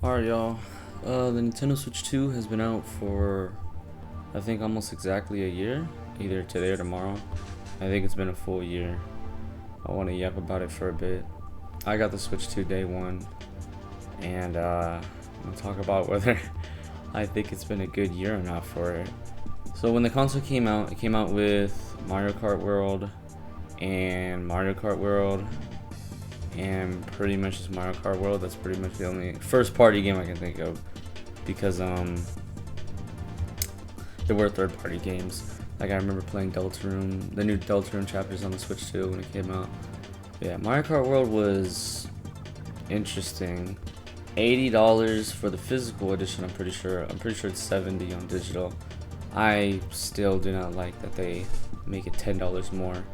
Alright, y'all. The Nintendo Switch 2 has been out for, I think, almost exactly a year. Either today or tomorrow. I think it's been a full year. I want to yap about it for a bit. I got the Switch 2 day one. And, I'm going to talk about whether I think it's been a good year or not for it. So when the console came out, it came out with Mario Kart World and Mario Kart World and pretty much just Mario Kart World. That's pretty much the only first party game I can think of, because there were third party games. Like I remember playing Deltarune, the new Deltarune chapters on the Switch 2 when it came out. Yeah, Mario Kart World was interesting. $80 for the physical edition. I'm pretty sure it's 70 on digital. I still do not like that they make it $10 more.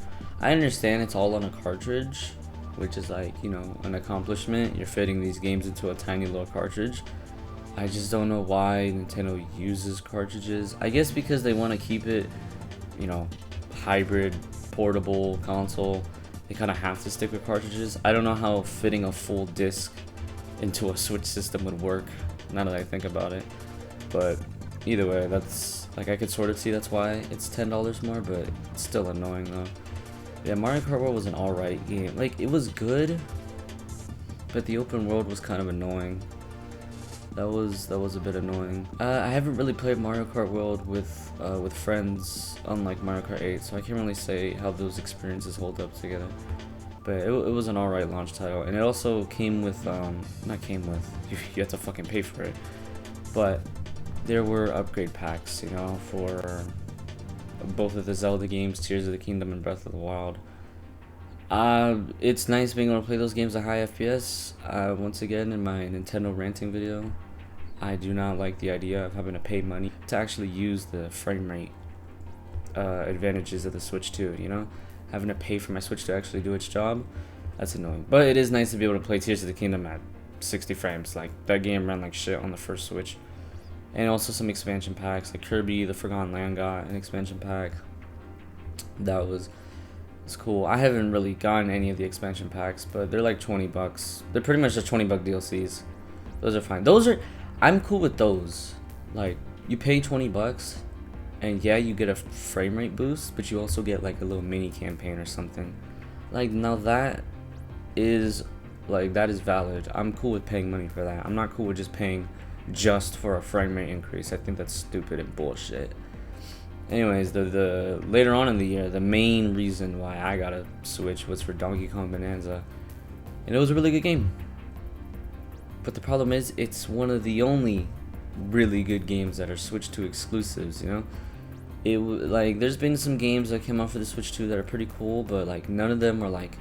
I understand it's all on a cartridge, which is like, you know, an accomplishment. You're fitting these games into a tiny little cartridge. I just don't know why Nintendo uses cartridges. I guess because they want to keep it, you know, hybrid, portable console. They kind of have to stick with cartridges. I don't know how fitting a full disc into a Switch system would work, now that I think about it. But either way, that's, like, I could sort of see that's why it's $10 more, but it's still annoying though. Yeah, Mario Kart World was an alright game. Like, it was good, but the open world was kind of annoying. That was a bit annoying. I haven't really played Mario Kart World with friends, unlike Mario Kart 8, so I can't really say how those experiences hold up together. But it was an alright launch title, and it also came with, not came with, you have to fucking pay for it, but there were upgrade packs, you know, for both of the Zelda games, Tears of the Kingdom and Breath of the Wild. It's nice being able to play those games at high FPS. Once again, in my Nintendo ranting video, I do not like the idea of having to pay money to actually use the frame rate advantages of the Switch 2, you know? Having to pay for my Switch to actually do its job, that's annoying. But it is nice to be able to play Tears of the Kingdom at 60 frames. Like, that game ran like shit on the first Switch. And also some expansion packs, like Kirby the Forgotten Land got an expansion pack. That was cool. I haven't really gotten any of the expansion packs, but they're like $20. They're pretty much just $20 DLCs. Those are fine. I'm cool with those. Like, you pay $20, and yeah, you get a frame rate boost, but you also get like a little mini campaign or something. Like, now that is valid. I'm cool with paying money for that. I'm not cool with just paying just for a frame rate increase. I think that's stupid and bullshit. Anyways, the later on in the year, the main reason why I got a Switch was for Donkey Kong Bonanza, and it was a really good game. But the problem is, it's one of the only really good games that are Switch 2 exclusives. You know, like, there's been some games that came out for the Switch 2 that are pretty cool, but like none of them are like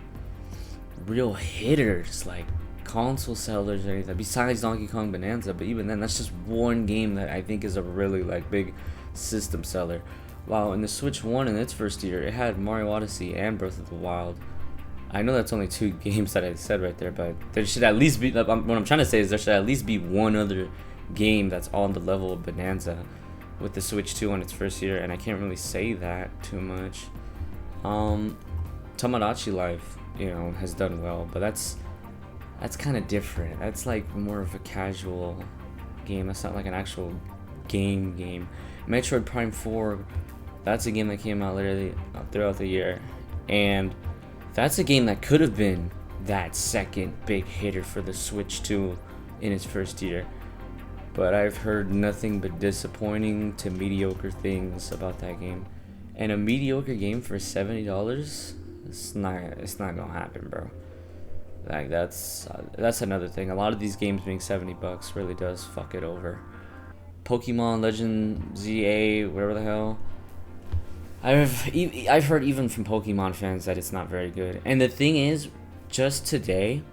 real hitters, like console sellers or anything, besides Donkey Kong Bonanza. But even then, that's just one game that I think is a really like big system seller. While in the Switch 1 in its first year, it had Mario Odyssey and Breath of the Wild. I know that's only two games that I said right there, but there should at least be, what I'm trying to say is there should at least be one other game that's on the level of Bonanza with the Switch 2 on its first year, and I can't really say that too much. Tomodachi Life, you know, has done well, but that's kind of different. That's like more of a casual game. That's not like an actual game. Metroid Prime 4, that's a game that came out literally throughout the year, and that's a game that could have been that second big hitter for the Switch 2 in its first year. But I've heard nothing but disappointing to mediocre things about that game. And a mediocre game for $70, it's not gonna happen, bro. Like, that's another thing. A lot of these games being $70 really does fuck it over. Pokemon Legend ZA, whatever the hell. I've heard even from Pokemon fans that it's not very good. And the thing is, just today,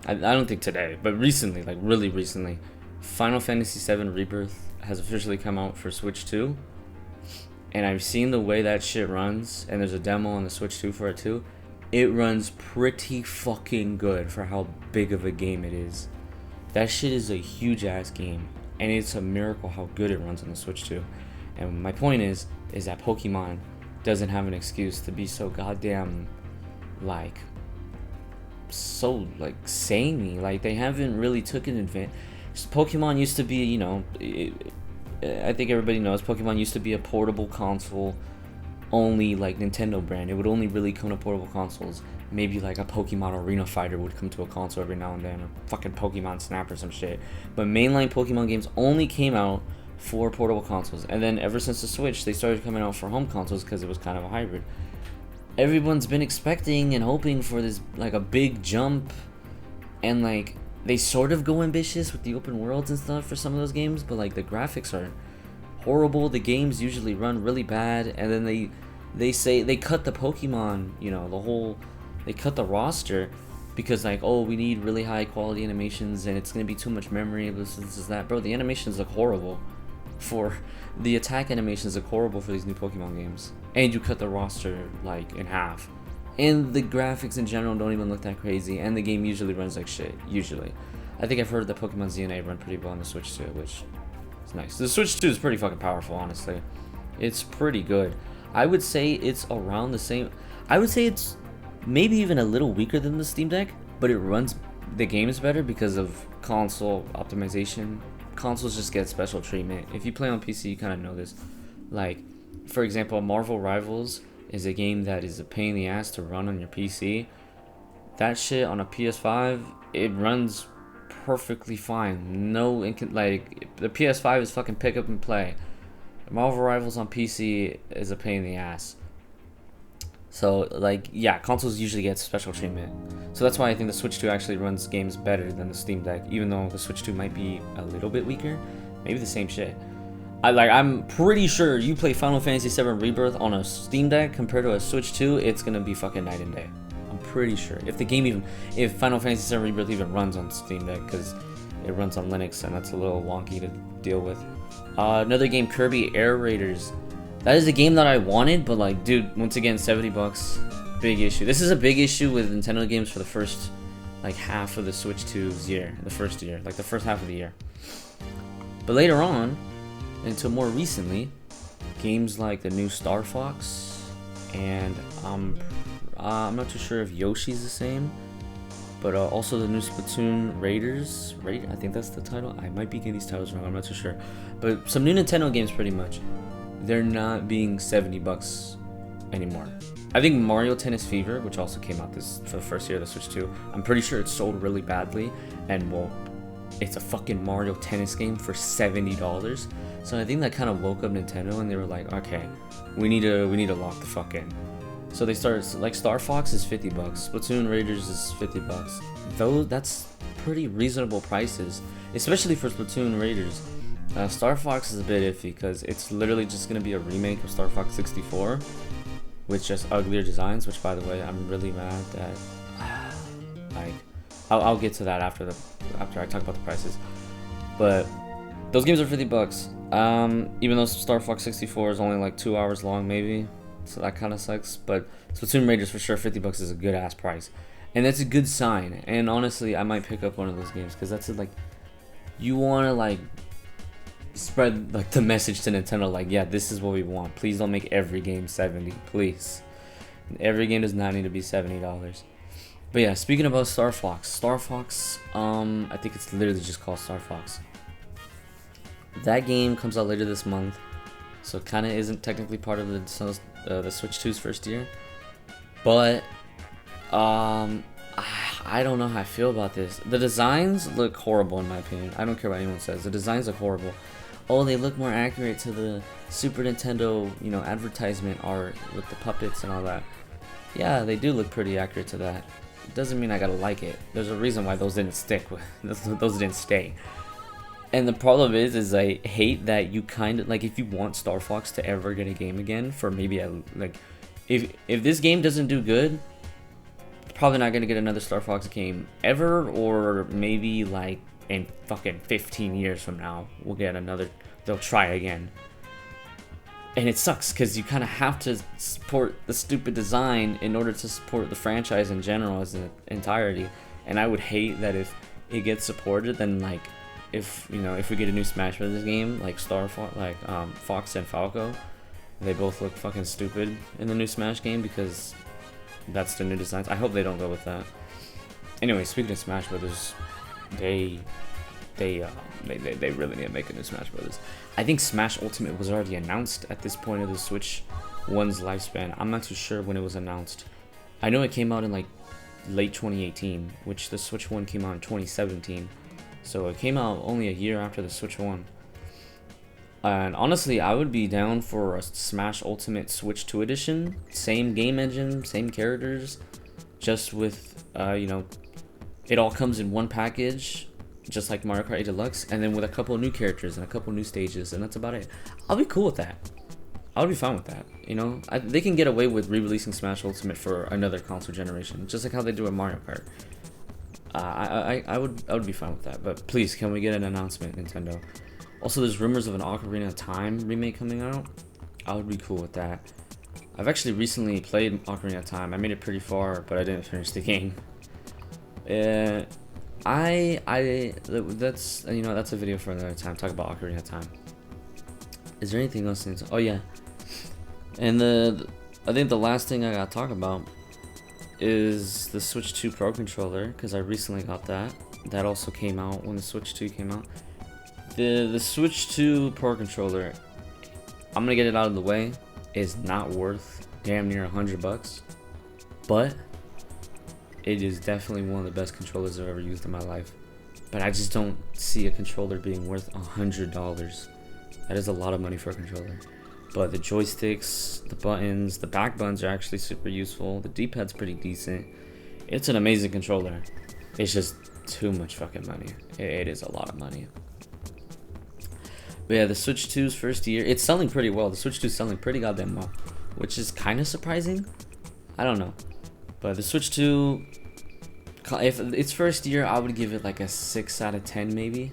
I don't think today, but recently, like really recently, Final Fantasy VII Rebirth has officially come out for Switch 2. And I've seen the way that shit runs, and there's a demo on the Switch 2 for it too. It runs pretty fucking good for how big of a game it is. That shit is a huge ass game, and it's a miracle how good it runs on the Switch 2. And my point is that Pokemon doesn't have an excuse to be so goddamn, like, so like samey. Like, they haven't really taken advantage. Pokemon used to be, you know, I think everybody knows Pokemon used to be a portable console only like Nintendo brand. It would only really come to portable consoles. Maybe like a Pokemon Arena Fighter would come to a console every now and then, or fucking Pokemon Snap or some shit. But mainline Pokemon games only came out for portable consoles. And then ever since the Switch, they started coming out for home consoles because it was kind of a hybrid. Everyone's been expecting and hoping for this, like, a big jump, and like they sort of go ambitious with the open worlds and stuff for some of those games, but like the graphics are horrible. The games usually run really bad, and then they say they cut the Pokemon, you know, they cut the roster because like, oh, we need really high quality animations and it's gonna be too much memory. This that, bro. The animations look horrible. For the attack animations look horrible for these new Pokemon games, and you cut the roster like in half. And the graphics in general don't even look that crazy, and the game usually runs like shit. Usually, I think I've heard that Pokemon ZNA run pretty well on the Switch too, which is nice. The Switch 2 is pretty fucking powerful, honestly. It's pretty good. I would say it's around the same. I would say it's maybe even a little weaker than the Steam Deck, but it runs the games better because of console optimization. Consoles just get special treatment. If you play on PC, you kind of know this. Like, for example, Marvel Rivals is a game that is a pain in the ass to run on your PC. That shit on a PS5, it runs perfectly fine. Like, the PS5 is fucking pick up and play. Marvel Rivals on PC is a pain in the ass. So, like, yeah, consoles usually get special treatment. So that's why I think the Switch 2 actually runs games better than the Steam Deck, even though the Switch 2 might be a little bit weaker. Maybe the same shit. I'm pretty sure you play Final Fantasy VII Rebirth on a Steam Deck compared to a Switch 2, it's gonna be fucking night and day. I'm pretty sure. If Final Fantasy VII Rebirth even runs on Steam Deck, because it runs on Linux and that's a little wonky to deal with. Another game, Kirby Air Raiders. That is a game that I wanted, but like, dude, once again, $70, big issue. This is a big issue with Nintendo games for the first, like, half of the Switch 2's year, the first half of the year. But later on, until more recently, games like the new Star Fox, and I'm not too sure if Yoshi's the same, but also the new Splatoon Raiders. I think that's the title. I might be getting these titles wrong. I'm not too sure, but some new Nintendo games, pretty much. They're not being $70 anymore. I think Mario Tennis Fever, which also came out for the first year of the Switch 2, I'm pretty sure it sold really badly, and well, it's a fucking Mario Tennis game for $70. So I think that kind of woke up Nintendo, and they were like, okay, we need to lock the fuck in. So they started, like, Star Fox is $50, Splatoon Raiders is $50. Though that's pretty reasonable prices, especially for Splatoon Raiders. Star Fox is a bit iffy because it's literally just going to be a remake of Star Fox 64 with just uglier designs, which, by the way, I'm really mad that like, I'll get to that after I talk about the prices. But those games are $50. Even though Star Fox 64 is only like 2 hours long, maybe, so that kind of sucks. But Splatoon Raiders, for sure, $50 is a good ass price, and that's a good sign. And honestly, I might pick up one of those games because that's like, you want to like spread like the message to Nintendo, like, yeah, this is what we want. Please don't make every game $70, please. Every game does not need to be $70. But yeah, speaking about Star Fox, I think it's literally just called Star Fox. That game comes out later this month, so it kind of isn't technically part of the Switch 2's first year. But I don't know how I feel about this. The designs look horrible in my opinion. I don't care what anyone says. The designs look horrible. Oh, they look more accurate to the Super Nintendo, you know, advertisement art with the puppets and all that. Yeah, they do look pretty accurate to that. It doesn't mean I gotta like it. There's a reason why those didn't stick. Those didn't stay. And the problem is I hate that you kind of, like, if you want Star Fox to ever get a game again for maybe if this game doesn't do good, probably not gonna get another Star Fox game ever, or maybe like in fucking 15 years from now we'll get another. They'll try again, and it sucks because you kind of have to support the stupid design in order to support the franchise in general as an entirety. And I would hate that if it gets supported, then like if we get a new Smash Bros. Game like Fox and Falco, they both look fucking stupid in the new Smash game because that's the new designs. I hope they don't go with that. Anyway, speaking of Smash Brothers, they they really need to make a new Smash Brothers. I think Smash Ultimate was already announced at this point of the Switch One's lifespan. I'm not too sure when it was announced. I know it came out in like late 2018, which the Switch One came out in 2017. So it came out only a year after the Switch One. And honestly, I would be down for a Smash Ultimate Switch 2 edition. Same game engine, same characters, just with, you know, it all comes in one package, just like Mario Kart 8 Deluxe, and then with a couple of new characters and a couple of new stages, and that's about it. I'll be cool with that. I would be fine with that. You know, they can get away with re-releasing Smash Ultimate for another console generation, just like how they do with Mario Kart. I would be fine with that. But please, can we get an announcement, Nintendo? Also, there's rumors of an Ocarina of Time remake coming out. I would be cool with that. I've actually recently played Ocarina of Time. I made it pretty far, but I didn't finish the game. That's, you know, that's a video for another time. Talk about Ocarina of Time. Is there anything else? Oh yeah, and I think the last thing I gotta talk about is the Switch 2 Pro Controller, because I recently got that. That also came out when the Switch 2 came out. The Switch 2 Pro Controller, I'm gonna get it out of the way, is not worth damn near $100, but it is definitely one of the best controllers I've ever used in my life. But I just don't see a controller being worth $100. That is a lot of money for a controller. But the joysticks, the buttons, the back buttons are actually super useful. The D-pad's pretty decent. It's an amazing controller. It's just too much fucking money. It is a lot of money. But yeah, the Switch 2's first year, it's selling pretty well. The Switch 2 is selling pretty goddamn well, which is kind of surprising. I don't know. But the Switch 2, if its first year, I would give it like a 6 out of 10 maybe.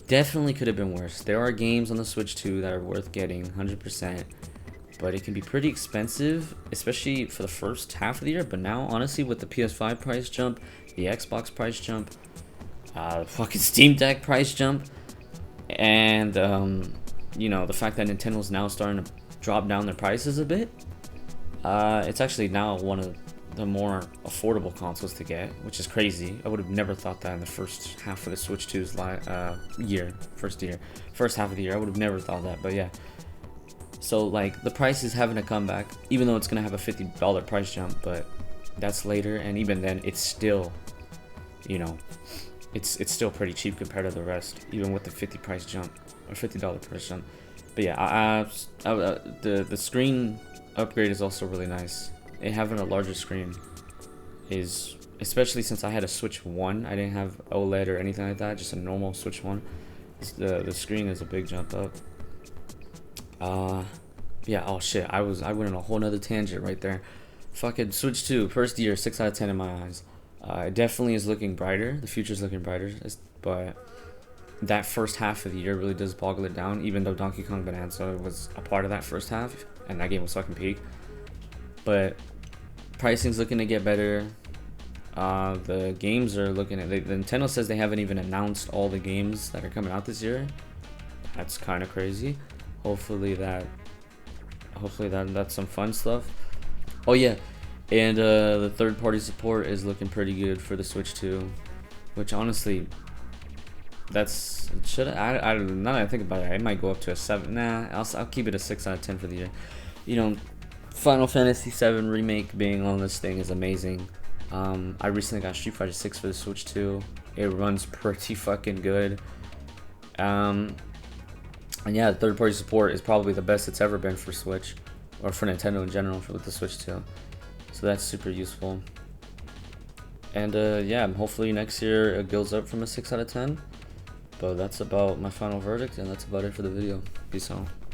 Definitely could have been worse. There are games on the Switch 2 that are worth getting 100%, but it can be pretty expensive, especially for the first half of the year. But now, honestly, with the PS5 price jump, the Xbox price jump, fucking Steam Deck price jump, and you know, the fact that Nintendo's now starting to drop down their prices a bit, it's actually now one of the more affordable consoles to get, which is crazy. I would have never thought that in the first half of the Switch 2's first half of the year. I would have never thought that, but yeah. So like the price is having a comeback, even though it's gonna have a $50 price jump, but that's later, and even then, it's still, you know, it's still pretty cheap compared to the rest, even with the $50 price jump or $50 price jump. But yeah, the screen upgrade is also really nice. It having a larger screen is, especially since I had a Switch 1, I didn't have OLED or anything like that, just a normal Switch 1. The screen is a big jump up. Yeah, oh shit, I went on a whole nother tangent right there. Fucking Switch 2, first year, 6 out of 10 in my eyes. It definitely is looking brighter. The future's looking brighter, but that first half of the year really does boggle it down, even though Donkey Kong Bonanza was a part of that first half, and that game was fucking peak. But pricing's looking to get better. The games are looking at, the Nintendo says they haven't even announced all the games that are coming out this year. That's kind of crazy. Hopefully that's some fun stuff. Oh yeah, and the third-party support is looking pretty good for the Switch 2, which honestly, that's I don't know. Now that I think about it, I might go up to a 7. Nah, I'll keep it a 6 out of 10 for the year. You know, Final Fantasy VII Remake being on this thing is amazing. I recently got Street Fighter 6 for the Switch 2. It runs pretty fucking good. And yeah, third-party support is probably the best it's ever been for Switch, or for Nintendo in general, with the Switch 2. So that's super useful. And yeah, hopefully next year it goes up from a 6 out of 10. But that's about my final verdict, and that's about it for the video. Peace out.